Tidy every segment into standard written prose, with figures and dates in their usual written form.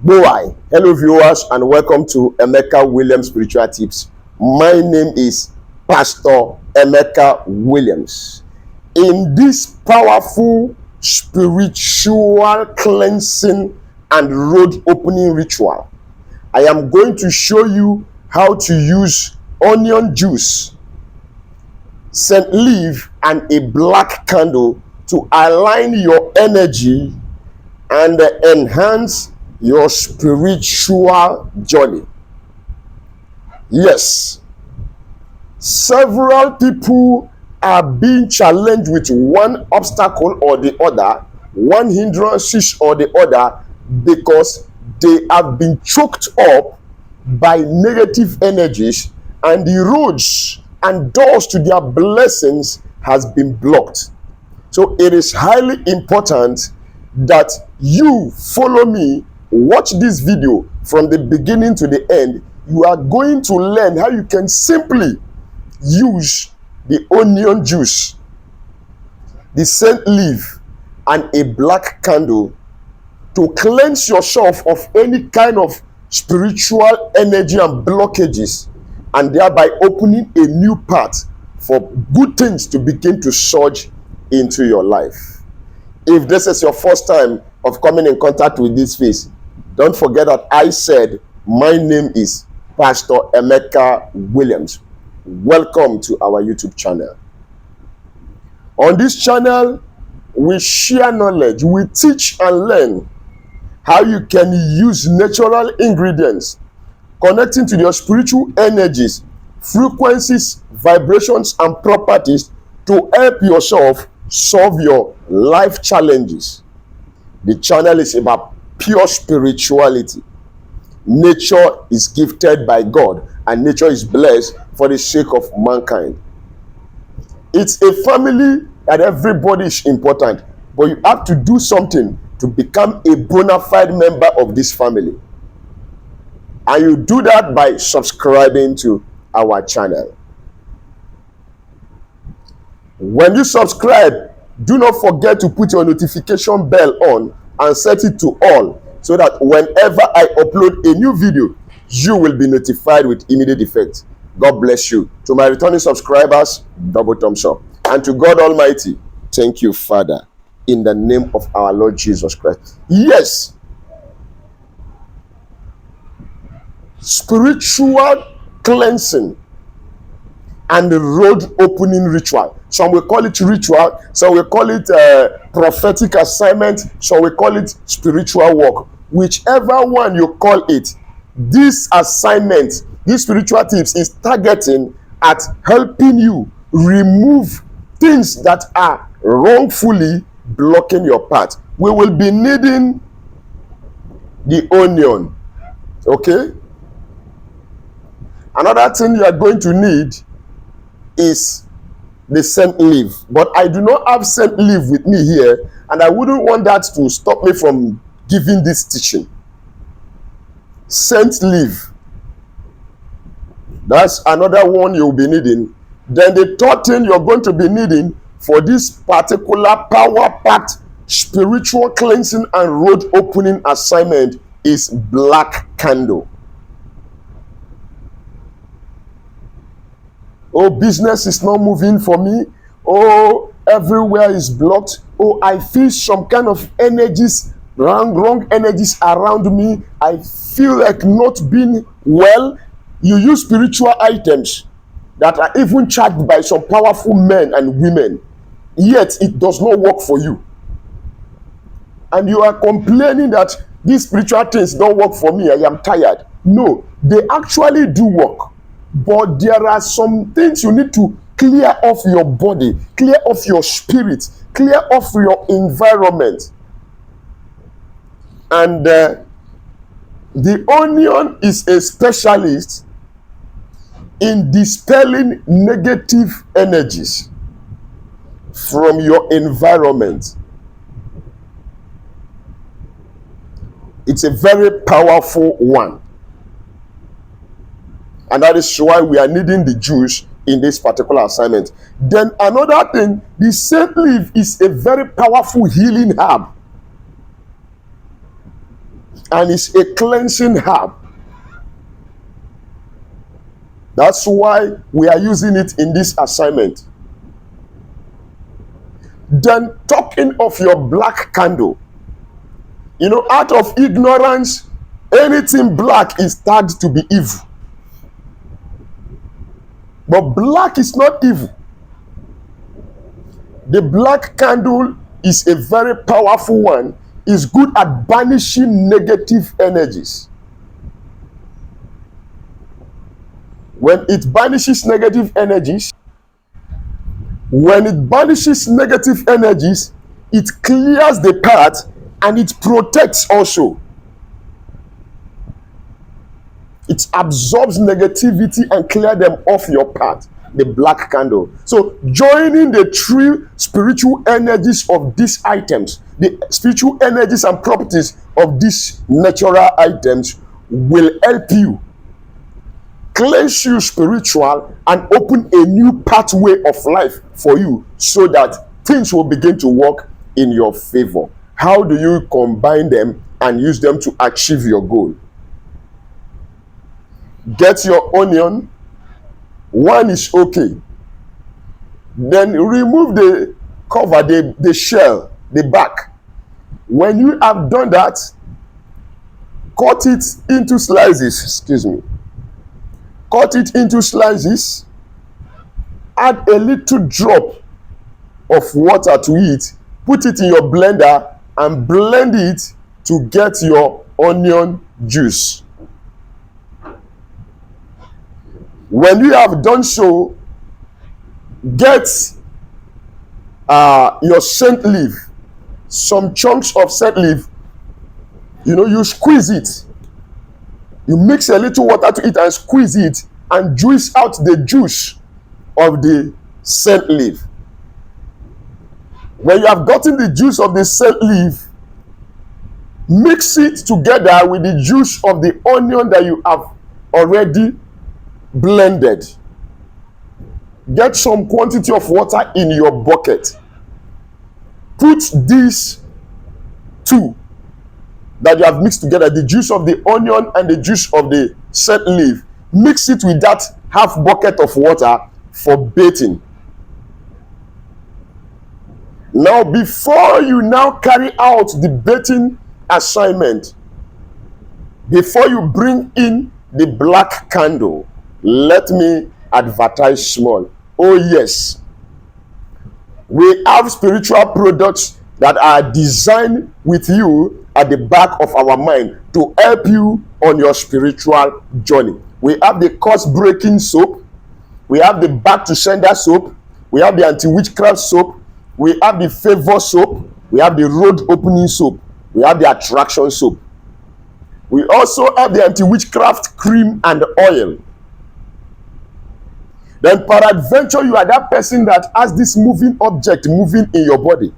Boy, hello viewers and welcome to Emeka Williams Spiritual Tips. My name is Pastor Emeka Williams. In this powerful spiritual cleansing and road opening ritual, I am going to show you how to use onion juice, scent leaf, and a black candle to align your energy and enhance your spiritual journey. Yes, several people are being challenged with one obstacle or the other, one hindrance or the other, because they have been choked up by negative energies, and the roads and doors to their blessings has been blocked. So it is highly important that you follow me, watch this video from the beginning to the end. You are going to learn how you can simply use the onion juice, the scent leaf, and a black candle to cleanse yourself of any kind of spiritual energy and blockages, and thereby opening a new path for good things to begin to surge into your life. If this is your first time of coming in contact with this face, don't forget that I said my name is Pastor Emeka Williams. Welcome to our YouTube channel. On this channel, we share knowledge, we teach and learn how you can use natural ingredients connecting to your spiritual energies, frequencies, vibrations, and properties to help yourself solve your life challenges. The channel is about pure spirituality. Nature is gifted by God, and nature is blessed for the sake of mankind. It's a family that everybody is important, but you have to do something to become a bona fide member of this family. And you do that by subscribing to our channel. When you subscribe, do not forget to put your notification bell on and set it to all, so that whenever I upload a new video, you will be notified with immediate effect. God bless you. To my returning subscribers, double thumbs up. And to God Almighty, thank you, Father, in the name of our Lord Jesus Christ. Yes, spiritual cleansing and the road opening ritual. Some will call it ritual, some will call it prophetic assignment, some will call it spiritual work. Whichever one you call it, this assignment, these spiritual tips is targeting at helping you remove things that are wrongfully blocking your path. We will be needing the onion, okay? Another thing you are going to need is the scent leaf, but I do not have scent leaf with me here, and I wouldn't want that to stop me from giving this teaching. Scent leaf, that's another one you'll be needing. Then the third thing you're going to be needing for this particular power-packed spiritual cleansing and road opening assignment is black candle. Oh, business is not moving for me. Oh, everywhere is blocked. Oh, I feel some kind of energies, wrong energies around me. I feel like not being well. You use spiritual items that are even charged by some powerful men and women, yet it does not work for you. And you are complaining that these spiritual things don't work for me. I am tired. No, they actually do work. But there are some things you need to clear off your body, clear off your spirit, clear off your environment. And the onion is a specialist in dispelling negative energies from your environment. It's a very powerful one. And that is why we are needing the juice in this particular assignment. Then another thing, the scent leaf is a very powerful healing herb. and it's a cleansing herb. That's why we are using it in this assignment. Then, talking of your black candle, out of ignorance, anything black is tagged to be evil. But black is not evil. The black candle is a very powerful one. It's good at banishing negative energies. When it banishes negative energies, it clears the path and it protects also. It absorbs negativity and clears them off your path. The black candle. So joining the true spiritual energies of these items, the spiritual energies and properties of these natural items will help you cleanse you spiritual and open a new pathway of life for you, so that things will begin to work in your favor. How do you combine them and use them to achieve your goal? Get your onion. One is okay. Then remove the cover, the shell, the back. When you have done that, cut it into slices. Cut it into slices. Add a little drop of water to it. Put it in your blender and blend it to get your onion juice. When you have done so, get your scent leaf, some chunks of scent leaf. You squeeze it. You mix a little water to it and squeeze it and juice out the juice of the scent leaf. When you have gotten the juice of the scent leaf, mix it together with the juice of the onion that you have already blended. Get some quantity of water in your bucket. Put these two that you have mixed together, the juice of the onion and the juice of the scent leaf, mix it with that half bucket of water for bathing. Now, before you now carry out the bathing assignment, before you bring in the black candle, let me advertise small. Oh yes, we have spiritual products that are designed with you at the back of our mind to help you on your spiritual journey. We have the curse breaking soap, we have the back to sender soap, we have the anti-witchcraft soap, we have the favor soap, we have the road opening soap, we have the attraction soap. We also have the anti-witchcraft cream and oil. Then peradventure you are that person that has this moving object moving in your body,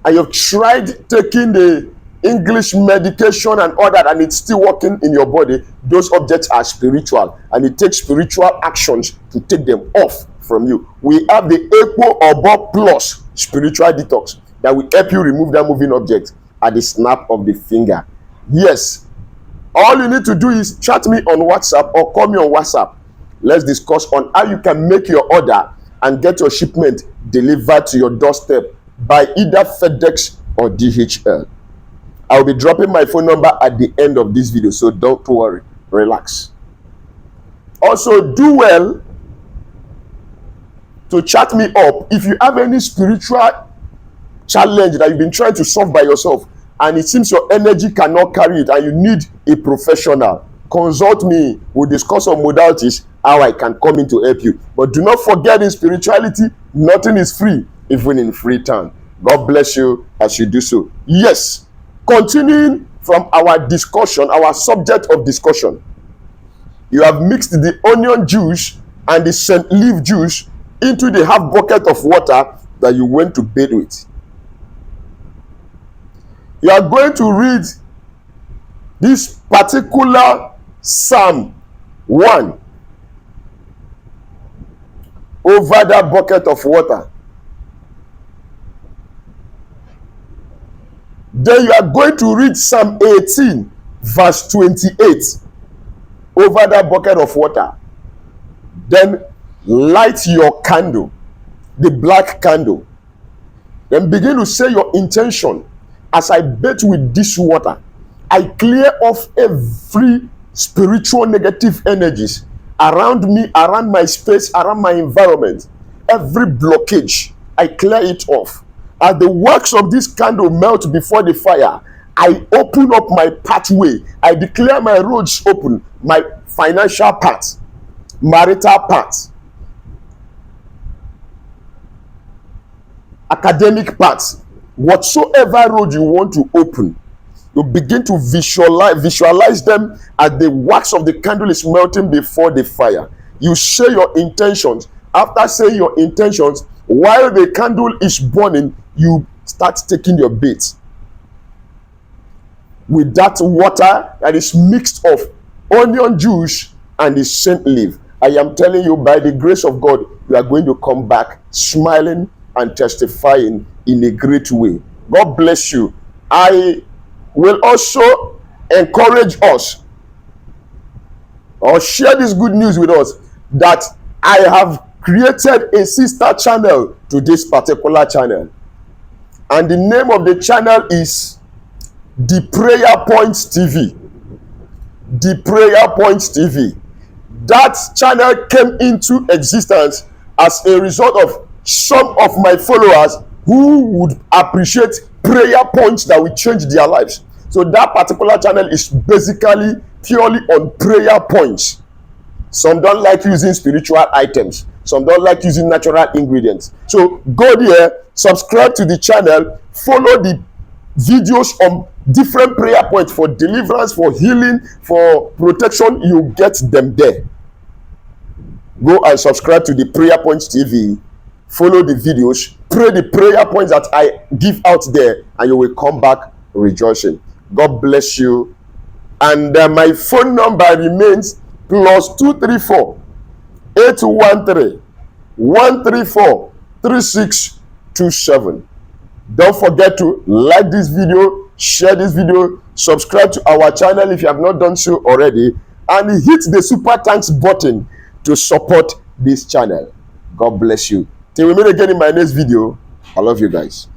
and you've tried taking the English medication and all that, and it's still working in your body. Those objects are spiritual, and it takes spiritual actions to take them off from you. We have the Equo or Bob Plus spiritual detox that will help you remove that moving object at the snap of the finger. Yes, all you need to do is chat me on WhatsApp or call me on WhatsApp. Let's discuss on how you can make your order and get your shipment delivered to your doorstep by either FedEx or DHL. I'll be dropping my phone number at the end of this video, so don't worry, relax. Also, do well to chat me up if you have any spiritual challenge that you've been trying to solve by yourself and it seems your energy cannot carry it and you need a professional. Consult me. We'll discuss on modalities, how I can come in to help you. But do not forget, in spirituality, nothing is free, even in free time. God bless you as you do so. Yes, continuing from our discussion, our subject of discussion, you have mixed the onion juice and the scent leaf juice into the half bucket of water that you went to bathe with. You are going to read this particular Psalm 1 over that bucket of water. Then you are going to read Psalm 18 verse 28 over that bucket of water. Then light your candle, the black candle. Then begin to say your intention. As I bathe with this water, I clear off every spiritual negative energies around me, around my space, around my environment. Every blockage, I clear it off. As the works of this candle melt before the fire, I open up my pathway. I declare my roads open, my financial path, marital path, academic path, whatsoever road you want to open. You begin to visualize them as the wax of the candle is melting before the fire. You say your intentions. After saying your intentions, while the candle is burning, you start taking your bath with that water that is mixed of onion juice and the scent leaf. I am telling you, by the grace of God, you are going to come back smiling and testifying in a great way. God bless you. I will also encourage us or share this good news with us that I have created a sister channel to this particular channel, and the name of the channel is The Prayer Points TV. The Prayer Points TV. That channel came into existence as a result of some of my followers who would appreciate prayer points that will change their lives. So that particular channel is basically purely on prayer points. Some don't like using spiritual items. Some don't like using natural ingredients. So go there, subscribe to the channel, follow the videos on different prayer points for deliverance, for healing, for protection. You get them there. Go and subscribe to the Prayer Points TV. Follow the videos, pray the prayer points that I give out there, and you will come back rejoicing. God bless you. And my phone number remains +234 813 134 3627. Don't forget to like this video, share this video, subscribe to our channel if you have not done so already, and hit the super thanks button to support this channel. God bless you. Till we meet again in my next video, I love you guys.